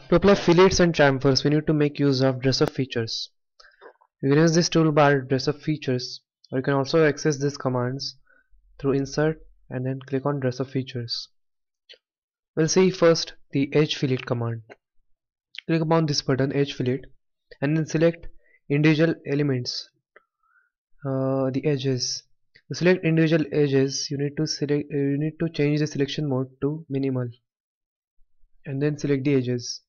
To apply fillets and chamfers, we need to make use of dress up features. You can use this toolbar dress up features, or you can also access these commands through insert and then click on dress up features. We'll see first the edge fillet command. Click upon this button edge fillet and then select individual elements, the edges. To select individual edges, you need to change the selection mode to minimal and then select the edges.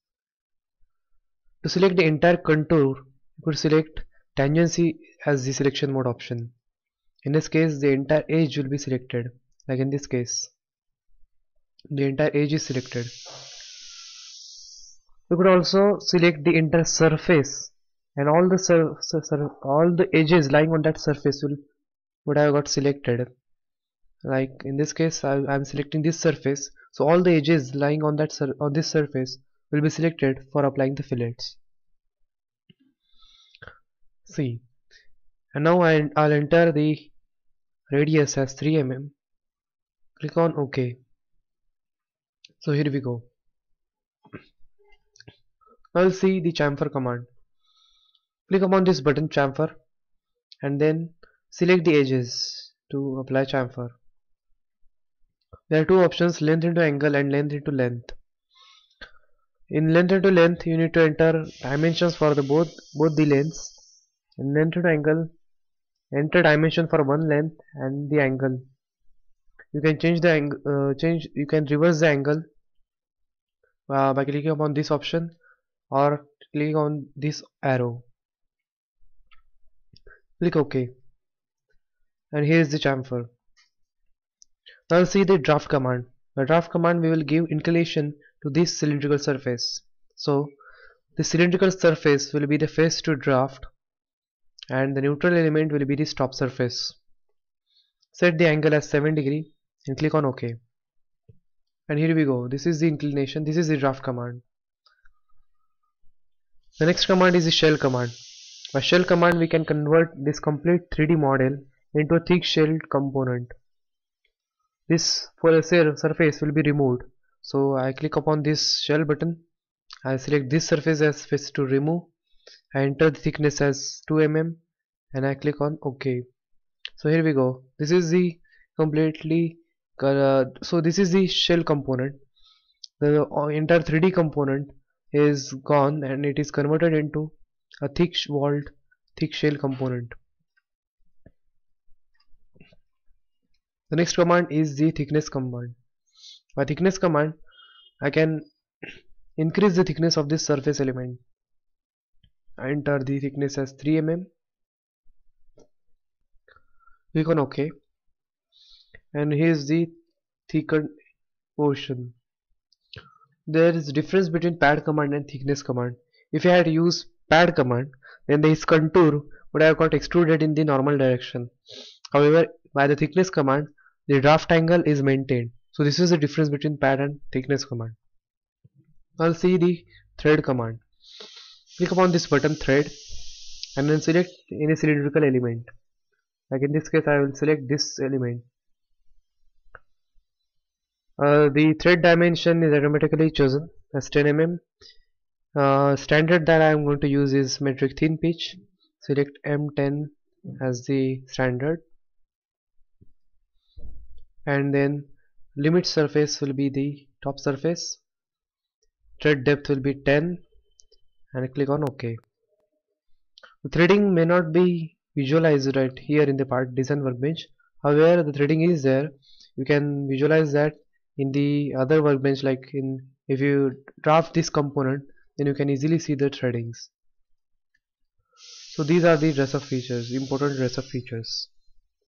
To select the entire contour, you could select tangency as the selection mode option. In this case, the entire edge will be selected. Like in this case, the entire edge is selected. You could also select the entire surface, and all the edges lying on that surface would have got selected. Like in this case, I'm selecting this surface, so all the edges lying on this surface will be selected for applying the fillets. See, and now I'll enter the radius as 3 mm. Click on OK. So here we go. Now you'll see the chamfer command. Click upon this button chamfer and then select the edges to apply chamfer. There are two options, length into angle and length into length. In length into length, you need to enter dimensions for both the lengths. In length into angle, enter dimension for one length and the angle. You can change the angle, you can reverse the angle by clicking upon this option or click on this arrow. Click OK, and here is the chamfer. Now see the draft command. The draft command we will give inclination to this cylindrical surface. So the cylindrical surface will be the face to draft and the neutral element will be this top surface. Set the angle as 7 degree and click on OK. And here we go. This is the inclination. This is the draft command. The next command is the shell command. By shell command we can convert this complete 3D model into a thick shelled component. This surface will be removed. So I click upon this shell button. I select this surface as face to remove. I enter the thickness as 2 mm and I click on OK. So here we go. This is the this is the shell component. The entire 3D component is gone and it is converted into a thick shell component. The next command is the thickness command. By thickness command, I can increase the thickness of this surface element. I enter the thickness as 3 mm. Click on OK. And here's the thickened portion. There is a difference between pad command and thickness command. If I had used pad command, then this contour would have got extruded in the normal direction. However, by the thickness command, the draft angle is maintained. So this is the difference between pad and thickness command. I'll see the thread command. Click upon this button thread and then select any cylindrical element. Like in this case, I will select this element. The thread dimension is automatically chosen as 10 mm. Standard that I am going to use is metric thin pitch. Select M10 as the standard, and then limit surface will be the top surface. Thread depth will be 10 and click on OK. The threading may not be visualized right here in the part design workbench. However, the threading is there. You can visualize that in the other workbench, like if you draft this component, then you can easily see the threadings. So these are the dress up features, important dress up features.